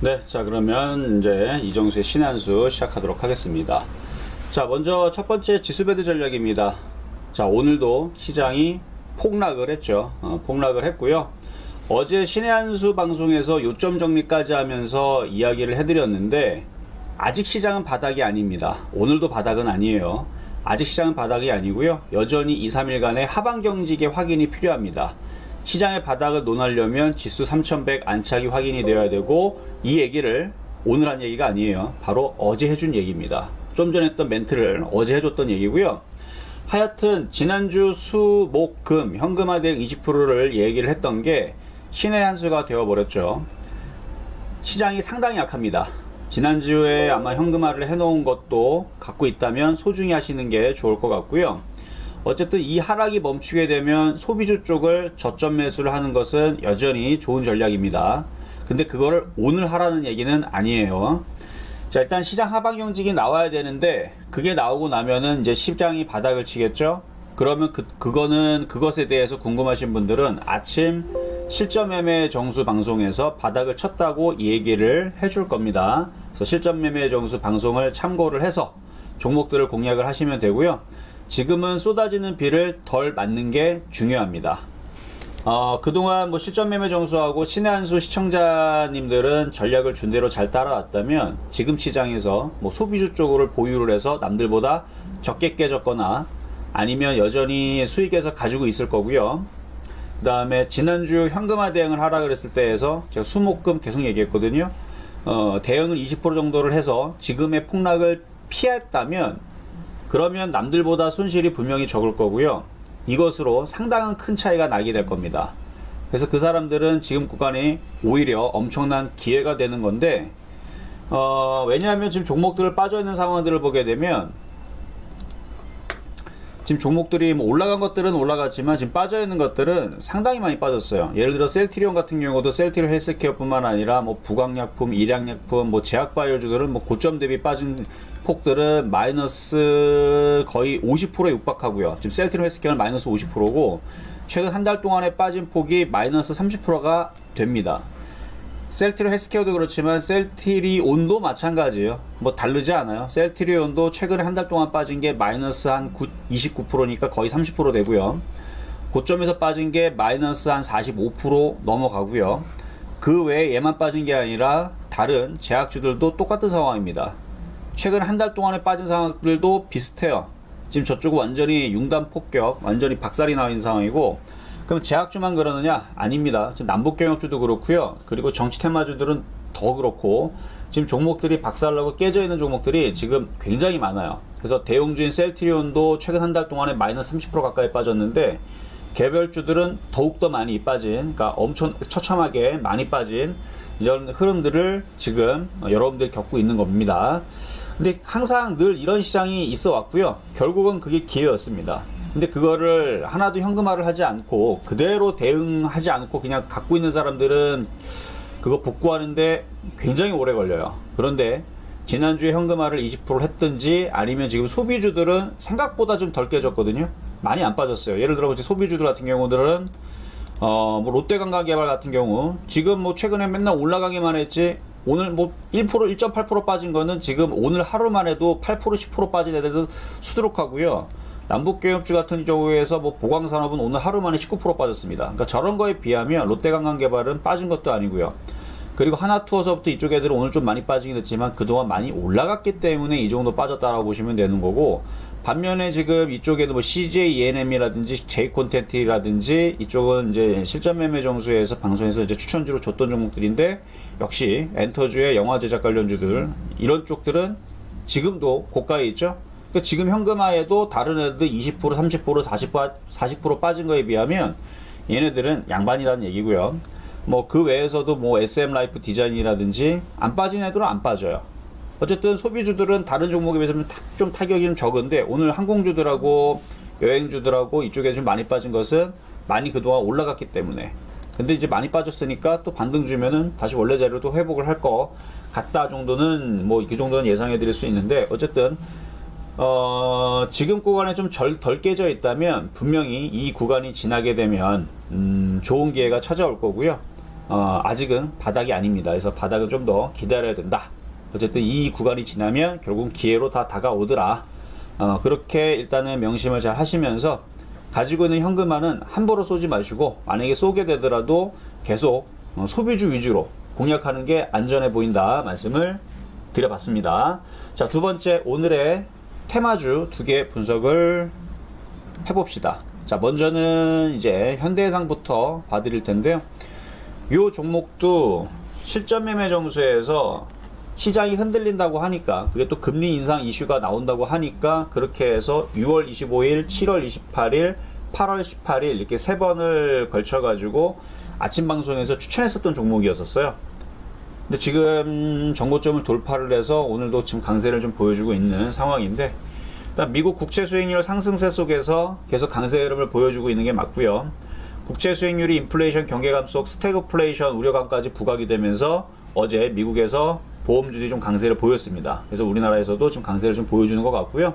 네, 자 그러면 이제 이정수의 신의 한 수 시작하도록 하겠습니다. 자, 먼저 첫 번째 지수배드 전략입니다. 자, 오늘도 시장이 폭락을 했죠. 폭락을 했고요. 어제 신의 한 수 방송에서 요점 정리까지 하면서 이야기를 해드렸는데 아직 시장은 바닥이 아닙니다. 오늘도 바닥은 아니에요. 아직 시장은 바닥이 아니고요. 여전히 2, 3일간의 하방 경직의 확인이 필요합니다. 시장의 바닥을 논하려면 지수 3100 안착이 확인이 되어야 되고, 이 얘기를 오늘 한 얘기가 아니에요. 바로 어제 해준 얘기입니다. 좀 전에 했던 멘트를 어제 해줬던 얘기고요. 하여튼 지난주 수, 목, 금 현금화 대응 20%를 얘기를 했던 게 신의 한 수가 되어버렸죠. 시장이 상당히 약합니다. 지난주에 아마 현금화를 해놓은 것도 갖고 있다면 소중히 하시는 게 좋을 것 같고요. 어쨌든 이 하락이 멈추게 되면 소비주 쪽을 저점 매수를 하는 것은 여전히 좋은 전략입니다. 근데 그거를 오늘 하라는 얘기는 아니에요. 자, 일단 시장 하방 경직이 나와야 되는데 그게 나오고 나면은 이제 시장이 바닥을 치겠죠. 그러면 그거는 그것에 대해서 궁금하신 분들은 아침 실전 매매 정수 방송에서 바닥을 쳤다고 이 얘기를 해줄 겁니다. 그래서 실전 매매 정수 방송을 참고를 해서 종목들을 공략을 하시면 되고요. 지금은 쏟아지는 비를 덜 맞는 게 중요합니다. 그동안 뭐 실전 매매 정수하고 신의 한 수 시청자님들은 전략을 준 대로 잘 따라왔다면 지금 시장에서 뭐 소비주 쪽으로 보유를 해서 남들보다 적게 깨졌거나 아니면 여전히 수익에서 가지고 있을 거고요. 그 다음에 지난주 현금화 대응을 하라 그랬을 때에서 제가 수목금 계속 얘기했거든요. 대응을 20% 정도를 해서 지금의 폭락을 피했다면 그러면 남들보다 손실이 분명히 적을 거고요. 이것으로 상당한 큰 차이가 나게 될 겁니다. 그래서 그 사람들은 지금 구간이 오히려 엄청난 기회가 되는 건데, 왜냐하면 지금 종목들을 빠져있는 상황들을 보게 되면 지금 종목들이 뭐 올라간 것들은 올라갔지만 지금 빠져있는 것들은 상당히 많이 빠졌어요. 예를 들어 셀트리온 같은 경우도 셀트리온 헬스케어 뿐만 아니라 뭐 부강약품, 일양약품, 뭐 제약바이오주들은 뭐 고점 대비 빠진 폭들은 마이너스 거의 50%에 육박하고요. 지금 셀트리온 헬스케어는 마이너스 50%고 최근 한 달 동안에 빠진 폭이 마이너스 30%가 됩니다. 셀트리온 헬스케어도 그렇지만 셀트리온도 마찬가지예요. 뭐 다르지 않아요. 셀트리온도 최근에 한 달 동안 빠진 게 마이너스 한 29%니까 거의 30% 되고요. 고점에서 빠진 게 마이너스 한 45% 넘어가고요. 그 외에 얘만 빠진 게 아니라 다른 제약주들도 똑같은 상황입니다. 최근 한 달 동안에 빠진 상황들도 비슷해요. 지금 저쪽은 완전히 융단 폭격, 완전히 박살이 나 있는 상황이고, 그럼 제약주만 그러느냐? 아닙니다. 지금 남북경협주도 그렇고요. 그리고 정치 테마주들은 더 그렇고, 지금 종목들이 박살나고 깨져 있는 종목들이 지금 굉장히 많아요. 그래서 대형주인 셀트리온도 최근 한 달 동안에 마이너스 30% 가까이 빠졌는데, 개별주들은 더욱더 많이 빠진, 그러니까 엄청 처참하게 많이 빠진 이런 흐름들을 지금 여러분들이 겪고 있는 겁니다. 근데 항상 늘 이런 시장이 있어 왔고요. 결국은 그게 기회였습니다. 근데 그거를 하나도 현금화를 하지 않고 그대로 대응하지 않고 그냥 갖고 있는 사람들은 그거 복구하는데 굉장히 오래 걸려요. 그런데 지난주에 현금화를 20% 했든지 아니면 지금 소비주들은 생각보다 좀 덜 깨졌거든요. 많이 안 빠졌어요. 예를 들어 소비주들 같은 경우들은 뭐 롯데관광개발 같은 경우 지금 뭐 최근에 맨날 올라가기만 했지 오늘 뭐 1%, 1.8% 빠진 거는 지금 오늘 하루만 해도 8%, 10% 빠진 애들도 수두룩하고요. 남북경협주 같은 경우에서 뭐 보광산업은 오늘 하루 만에 19% 빠졌습니다. 그러니까 저런 거에 비하면 롯데관광개발은 빠진 것도 아니고요. 그리고 하나투어서부터 이쪽 애들은 오늘 좀 많이 빠지긴 했지만 그동안 많이 올라갔기 때문에 이 정도 빠졌다라고 보시면 되는 거고, 반면에 지금 이쪽에도 뭐 CJ ENM이라든지 J콘텐트라든지 이쪽은 이제 실전 매매 정수에서 방송에서 이제 추천주로 줬던 종목들인데, 역시 엔터주의 영화 제작 관련주들 이런 쪽들은 지금도 고가에 있죠. 그러니까 지금 현금화에도 다른 애들 20%, 30%, 40% 빠진 거에 비하면 얘네들은 양반이라는 얘기고요. 뭐 그 외에서도 뭐 SM 라이프 디자인이라든지 안 빠진 애들은 안 빠져요. 어쨌든 소비주들은 다른 종목에 비해서 좀 타격이 좀 적은데, 오늘 항공주들하고 여행주들하고 이쪽에 좀 많이 빠진 것은 많이 그동안 올라갔기 때문에. 근데 이제 많이 빠졌으니까 또 반등 주면은 다시 원래 자리로 또 회복을 할 거 같다 정도는 뭐 그 정도는 예상해 드릴 수 있는데, 어쨌든 지금 구간에 좀 덜 깨져 있다면 분명히 이 구간이 지나게 되면 좋은 기회가 찾아올 거고요. 아직은 바닥이 아닙니다. 그래서 바닥은 좀 더 기다려야 된다. 어쨌든 이 구간이 지나면 결국은 기회로 다 다가오더라. 그렇게 일단은 명심을 잘 하시면서 가지고 있는 현금화는 함부로 쏘지 마시고, 만약에 쏘게 되더라도 계속 소비주 위주로 공략하는 게 안전해 보인다 말씀을 드려봤습니다. 자, 두 번째, 오늘의 테마주 두 개 분석을 해봅시다. 자, 먼저는 이제 현대해상부터 봐드릴 텐데요. 요 종목도 실전 매매 정수에서 시장이 흔들린다고 하니까, 그게 또 금리 인상 이슈가 나온다고 하니까, 그렇게 해서 6월 25일, 7월 28일, 8월 18일 이렇게 세 번을 걸쳐가지고 아침 방송에서 추천했었던 종목이었었어요. 근데 지금 정고점을 돌파를 해서 오늘도 지금 강세를 좀 보여주고 있는 상황인데, 일단 미국 국채 수익률 상승세 속에서 계속 강세 흐름을 보여주고 있는 게 맞고요. 국채 수익률이 인플레이션 경계감 속 스태그플레이션 우려감까지 부각이 되면서 어제 미국에서 보험주들이 좀 강세를 보였습니다. 그래서 우리나라에서도 지금 강세를 좀 보여주는 것 같고요.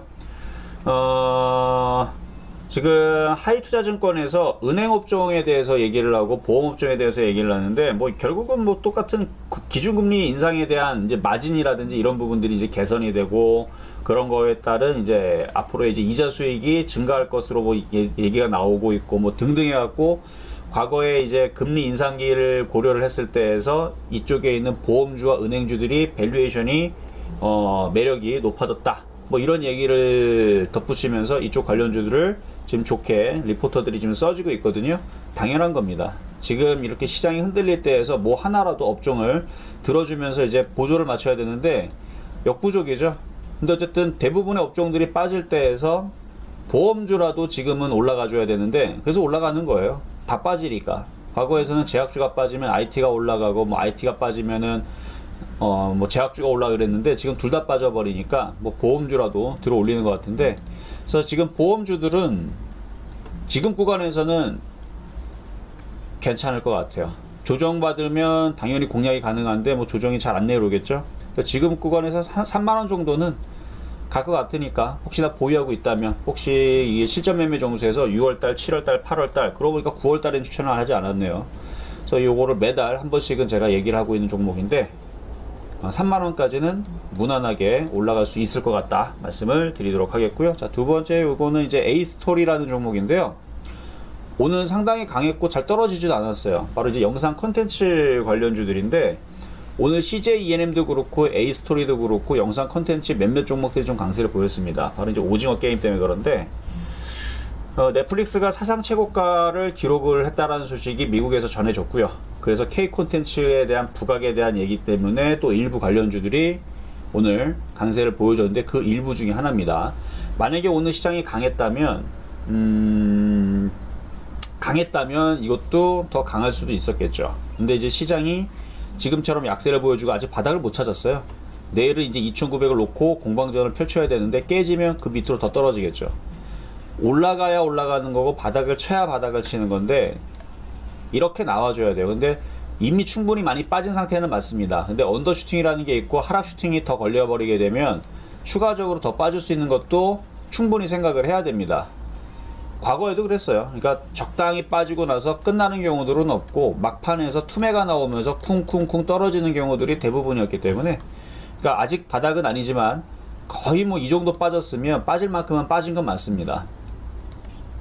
지금 하이투자증권에서 은행업종에 대해서 얘기를 하고 보험업종에 대해서 얘기를 하는데, 뭐 결국은 뭐 똑같은 기준금리 인상에 대한 이제 마진이라든지 이런 부분들이 이제 개선이 되고, 그런 거에 따른 이제 앞으로 이제 이자 수익이 증가할 것으로 뭐 얘기가 나오고 있고 뭐 등등 해갖고, 과거에 이제 금리 인상기를 고려를 했을 때에서 이쪽에 있는 보험주와 은행주들이 밸류에이션이 매력이 높아졌다, 뭐 이런 얘기를 덧붙이면서 이쪽 관련주들을 지금 좋게 리포터들이 지금 써주고 있거든요. 당연한 겁니다. 지금 이렇게 시장이 흔들릴 때에서 뭐 하나라도 업종을 들어주면서 이제 보조를 맞춰야 되는데 역부족이죠. 근데 어쨌든 대부분의 업종들이 빠질 때에서 보험주라도 지금은 올라가줘야 되는데, 그래서 올라가는 거예요. 다 빠지니까. 과거에서는 제약주가 빠지면 IT가 올라가고, 뭐 IT가 빠지면은 뭐 제약주가 올라 그랬는데, 지금 둘 다 빠져버리니까 뭐 보험주라도 들어 올리는 것 같은데, 그래서 지금 보험주들은 지금 구간에서는 괜찮을 것 같아요. 조정받으면 당연히 공략이 가능한데 뭐 조정이 잘 안 내려오겠죠. 지금 구간에서 3만원 정도는 갈 것 같으니까, 혹시나 보유하고 있다면, 혹시 이게 실전 매매 정수에서 6월달, 7월달, 8월달, 그러고 보니까 9월달엔 추천을 하지 않았네요. 그래서 요거를 매달 한 번씩은 제가 얘기를 하고 있는 종목인데, 3만원까지는 무난하게 올라갈 수 있을 것 같다 말씀을 드리도록 하겠고요. 자, 두 번째 요거는 이제 A스토리라는 종목인데요. 오늘 상당히 강했고 잘 떨어지지도 않았어요. 바로 이제 영상 컨텐츠 관련주들인데, 오늘 CJ ENM도 그렇고 A스토리도 그렇고 영상 컨텐츠 몇몇 종목들이 좀 강세를 보였습니다. 바로 이제 오징어 게임 때문에 그런데, 넷플릭스가 사상 최고가를 기록을 했다라는 소식이 미국에서 전해졌고요. 그래서 K 콘텐츠에 대한 부각에 대한 얘기 때문에 또 일부 관련주들이 오늘 강세를 보여줬는데, 그 일부 중에 하나입니다. 만약에 오늘 시장이 강했다면 이것도 더 강할 수도 있었겠죠. 근데 이제 시장이 지금처럼 약세를 보여주고 아직 바닥을 못 찾았어요. 내일은 이제 2,900을 놓고 공방전을 펼쳐야 되는데, 깨지면 그 밑으로 더 떨어지겠죠. 올라가야 올라가는 거고 바닥을 쳐야 바닥을 치는 건데, 이렇게 나와줘야 돼요. 근데 이미 충분히 많이 빠진 상태는 맞습니다. 근데 언더슈팅이라는 게 있고 하락슈팅이 더 걸려버리게 되면 추가적으로 더 빠질 수 있는 것도 충분히 생각을 해야 됩니다. 과거에도 그랬어요. 그러니까 적당히 빠지고 나서 끝나는 경우들은 없고, 막판에서 투매가 나오면서 쿵쿵쿵 떨어지는 경우들이 대부분이었기 때문에, 그러니까 아직 바닥은 아니지만 거의 뭐 이 정도 빠졌으면 빠질 만큼은 빠진 건 맞습니다.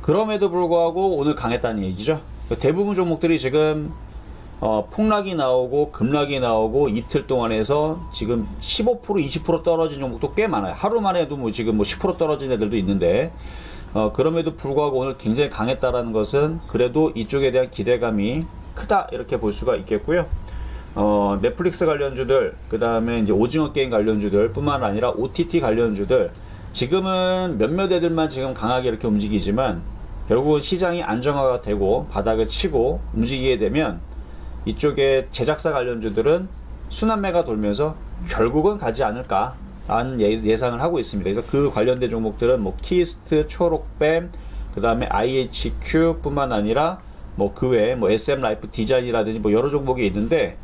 그럼에도 불구하고 오늘 강했다는 얘기죠. 대부분 종목들이 지금 폭락이 나오고 급락이 나오고 이틀 동안에서 지금 15% 20% 떨어진 종목도 꽤 많아요. 하루만 해도 뭐 지금 뭐 10% 떨어진 애들도 있는데, 그럼에도 불구하고 오늘 굉장히 강했다라는 것은 그래도 이쪽에 대한 기대감이 크다, 이렇게 볼 수가 있겠고요. 넷플릭스 관련주들, 그 다음에 이제 오징어 게임 관련주들 뿐만 아니라 OTT 관련주들, 지금은 몇몇 애들만 지금 강하게 이렇게 움직이지만 결국은 시장이 안정화가 되고 바닥을 치고 움직이게 되면 이쪽에 제작사 관련주들은 순환매가 돌면서 결국은 가지 않을까 라는 예상을 하고 있습니다. 그래서 그 관련된 종목들은 뭐 키스트, 초록뱀, 그 다음에 IHQ 뿐만 아니라 뭐 그 외에 뭐 SM라이프 디자인이라든지 뭐 여러 종목이 있는데,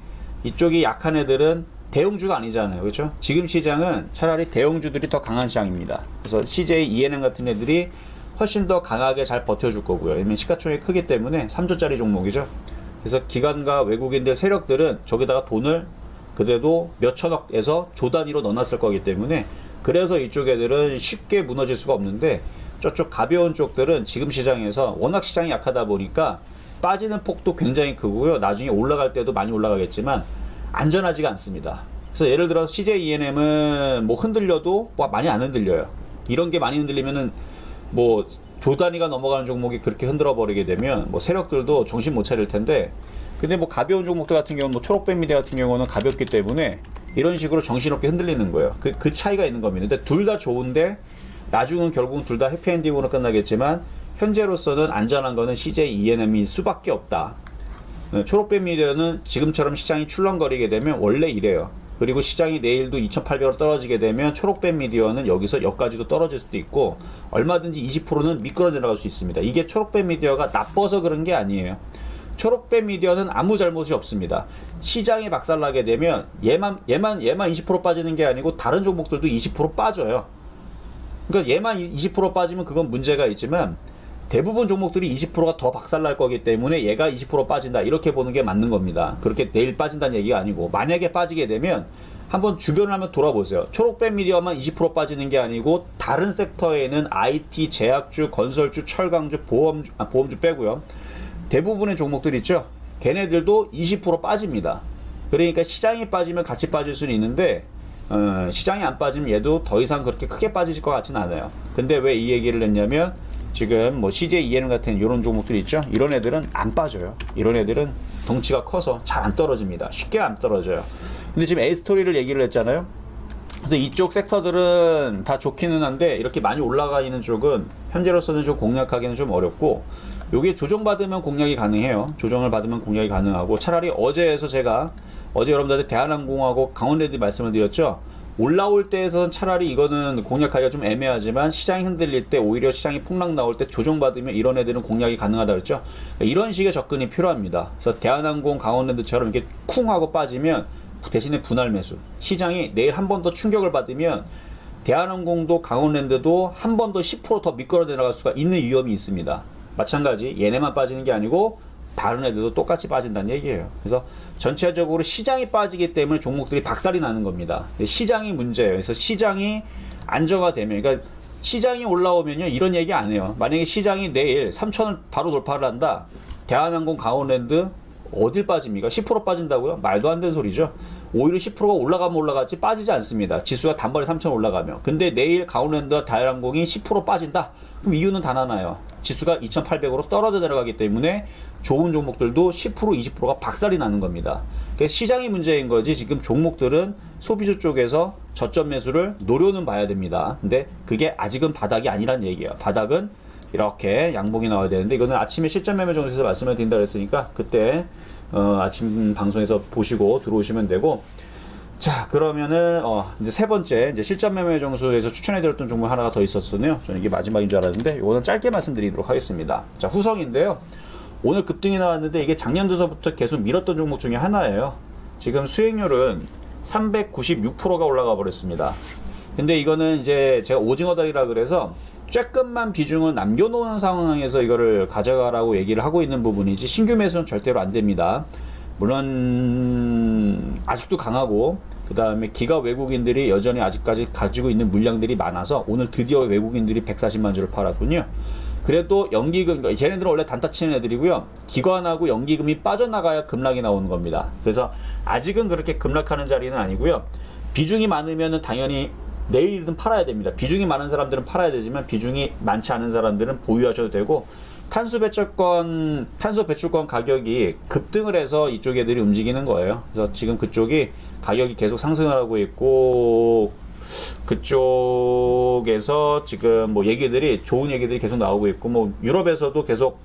이쪽이 약한 애들은 대형주가 아니잖아요. 그렇죠? 지금 시장은 차라리 대형주들이 더 강한 시장입니다. 그래서 CJ ENM 같은 애들이 훨씬 더 강하게 잘 버텨줄 거고요. 왜냐면 시가총액이 크기 때문에 3조짜리 종목이죠. 그래서 기관과 외국인들 세력들은 저기다가 돈을 그래도 몇 천억에서 조 단위로 넣어놨을 거기 때문에 그래서 이쪽 애들은 쉽게 무너질 수가 없는데 저쪽 가벼운 쪽들은 지금 시장에서 워낙 시장이 약하다 보니까 빠지는 폭도 굉장히 크고요. 나중에 올라갈 때도 많이 올라가겠지만 안전하지가 않습니다. 그래서 예를 들어 CJ ENM은 뭐 흔들려도 뭐 많이 안 흔들려요. 이런 게 많이 흔들리면은 뭐 조 단위가 넘어가는 종목이 그렇게 흔들어 버리게 되면 뭐 세력들도 정신 못 차릴 텐데, 근데 뭐 가벼운 종목들 같은 경우는 뭐 초록뱀 미디어 같은 경우는 가볍기 때문에 이런 식으로 정신없게 흔들리는 거예요. 그 차이가 있는 겁니다. 근데 둘 다 좋은데 나중은 결국은 둘 다 해피엔딩으로 끝나겠지만 현재로서는 안전한 거는 CJ ENM일 수밖에 없다. 초록뱀 미디어는 지금처럼 시장이 출렁거리게 되면 원래 이래요. 그리고 시장이 내일도 2,800으로 떨어지게 되면 초록뱀 미디어는 여기서 여기까지도 떨어질 수도 있고 얼마든지 20%는 미끄러 내려갈 수 있습니다. 이게 초록뱀 미디어가 나빠서 그런 게 아니에요. 초록뱀 미디어는 아무 잘못이 없습니다. 시장이 박살나게 되면 얘만 20% 빠지는 게 아니고 다른 종목들도 20% 빠져요. 그러니까 얘만 20% 빠지면 그건 문제가 있지만 대부분 종목들이 20%가 더 박살날 거기 때문에 얘가 20% 빠진다 이렇게 보는 게 맞는 겁니다. 그렇게 내일 빠진다는 얘기가 아니고 만약에 빠지게 되면 한번 주변을 한번 돌아보세요. 초록뱀 미디어만 20% 빠지는 게 아니고 다른 섹터에는 IT, 제약주, 건설주, 철강주, 보험주 빼고요. 대부분의 종목들 있죠. 걔네들도 20% 빠집니다. 그러니까 시장이 빠지면 같이 빠질 수는 있는데 시장이 안 빠지면 얘도 더 이상 그렇게 크게 빠질 것 같지는 않아요. 근데 왜 이 얘기를 했냐면 지금 뭐 CJ ENM 같은 이런 종목들 있죠. 이런 애들은 안 빠져요. 이런 애들은 덩치가 커서 잘 안 떨어집니다. 쉽게 안 떨어져요. 근데 지금 A스토리를 얘기를 했잖아요. 그래서 이쪽 섹터들은 다 좋기는 한데 이렇게 많이 올라가 있는 쪽은 현재로서는 좀 공략하기는 좀 어렵고, 요게 조정받으면 공략이 가능해요. 조정을 받으면 공략이 가능하고, 차라리 어제에서 제가 어제 여러분들한테 대한항공하고 강원랜드 말씀을 드렸죠. 올라올 때에서는 차라리 이거는 공략하기가 좀 애매하지만 시장이 흔들릴 때 오히려 시장이 폭락 나올 때 조정받으면 이런 애들은 공략이 가능하다 그랬죠. 이런 식의 접근이 필요합니다. 그래서 대한항공, 강원랜드처럼 이렇게 쿵 하고 빠지면 대신에 분할 매수. 시장이 내일 한 번 더 충격을 받으면 대한항공도 강원랜드도 한 번 더 10% 미끄러 내려갈 수가 있는 위험이 있습니다. 마찬가지 얘네만 빠지는 게 아니고 다른 애들도 똑같이 빠진다는 얘기예요. 그래서 전체적으로 시장이 빠지기 때문에 종목들이 박살이 나는 겁니다. 시장이 문제예요. 그래서 시장이 안정화되면, 그러니까 시장이 올라오면요 이런 얘기 안 해요. 만약에 시장이 내일 3,000을 바로 돌파를 한다. 대한항공, 강원랜드 어딜 빠집니까? 10% 빠진다고요? 말도 안 되는 소리죠. 오히려 10%가 올라가면 올라갔지 빠지지 않습니다. 지수가 단번에 3,000 올라가면. 근데 내일 강원랜드와 대한항공이 10% 빠진다? 그럼 이유는 단 하나예요. 지수가 2,800으로 떨어져 내려가기 때문에 좋은 종목들도 10%, 20%가 박살이 나는 겁니다. 그래서 시장이 문제인 거지 지금 종목들은 소비주 쪽에서 저점 매수를 노려는 봐야 됩니다. 근데 그게 아직은 바닥이 아니란 얘기예요. 바닥은 이렇게 양봉이 나와야 되는데 이거는 아침에 실전 매매 정도에서 말씀을 드린다 그랬으니까 그때 아침 방송에서 보시고 들어오시면 되고, 자 그러면은 이제 세 번째 이제 실전 매매 정수에서 추천해드렸던 종목 하나가 더 있었었네요. 저는 이게 마지막인 줄 알았는데 이거는 짧게 말씀드리도록 하겠습니다. 자 후성인데요. 오늘 급등이 나왔는데 이게 작년 들서부터 계속 밀었던 종목 중에 하나예요. 지금 수익률은 396%가 올라가 버렸습니다. 근데 이거는 이제 제가 오징어다리라 그래서 조금만 비중을 남겨놓은 상황에서 이거를 가져가라고 얘기를 하고 있는 부분이지 신규 매수는 절대로 안 됩니다. 물론 아직도 강하고 그 다음에 기가 외국인들이 여전히 아직까지 가지고 있는 물량들이 많아서 오늘 드디어 외국인들이 140만 주를 팔았군요. 그래도 연기금, 걔네들은 원래 단타 치는 애들이고요. 기관하고 연기금이 빠져나가야 급락이 나오는 겁니다. 그래서 아직은 그렇게 급락하는 자리는 아니고요. 비중이 많으면 당연히 내일이든 팔아야 됩니다. 비중이 많은 사람들은 팔아야 되지만 비중이 많지 않은 사람들은 보유하셔도 되고, 탄소 배출권 가격이 급등을 해서 이쪽 애들이 움직이는 거예요. 그래서 지금 그쪽이 가격이 계속 상승을 하고 있고, 그쪽에서 지금 뭐 좋은 얘기들이 계속 나오고 있고, 뭐 유럽에서도 계속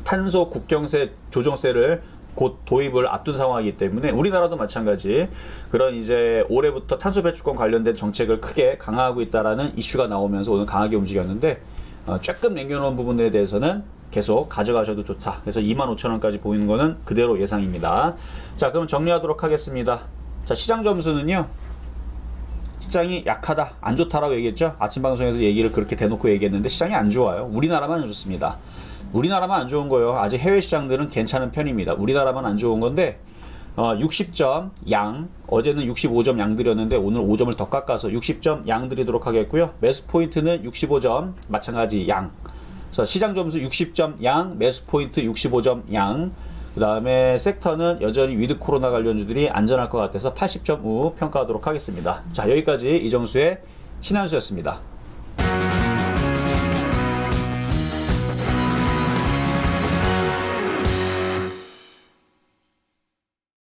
탄소 국경세 조정세를 곧 도입을 앞둔 상황이기 때문에 우리나라도 마찬가지 그런 이제 올해부터 탄소 배출권 관련된 정책을 크게 강화하고 있다라는 이슈가 나오면서 오늘 강하게 움직였는데, 조금 남겨놓은 부분들에 대해서는 계속 가져가셔도 좋다. 그래서 25,000원까지 보이는 거는 그대로 예상입니다. 자, 그럼 정리하도록 하겠습니다. 자, 시장 점수는요. 시장이 약하다, 안 좋다라고 얘기했죠. 아침 방송에서 얘기를 그렇게 대놓고 얘기했는데 시장이 안 좋아요. 우리나라만 좋습니다. 우리나라만 안 좋은 거예요. 아직 해외 시장들은 괜찮은 편입니다. 우리나라만 안 좋은 건데 60점 양, 어제는 65점 양 드렸는데 오늘 5점을 더 깎아서 60점 양 드리도록 하겠고요. 매수 포인트는 65점 마찬가지 양. 그래서 시장 점수 60점 양, 매수 포인트 65점 양. 그 다음에 섹터는 여전히 위드 코로나 관련주들이 안전할 것 같아서 80점 우 평가하도록 하겠습니다. 자, 여기까지 이정수의 신한수였습니다.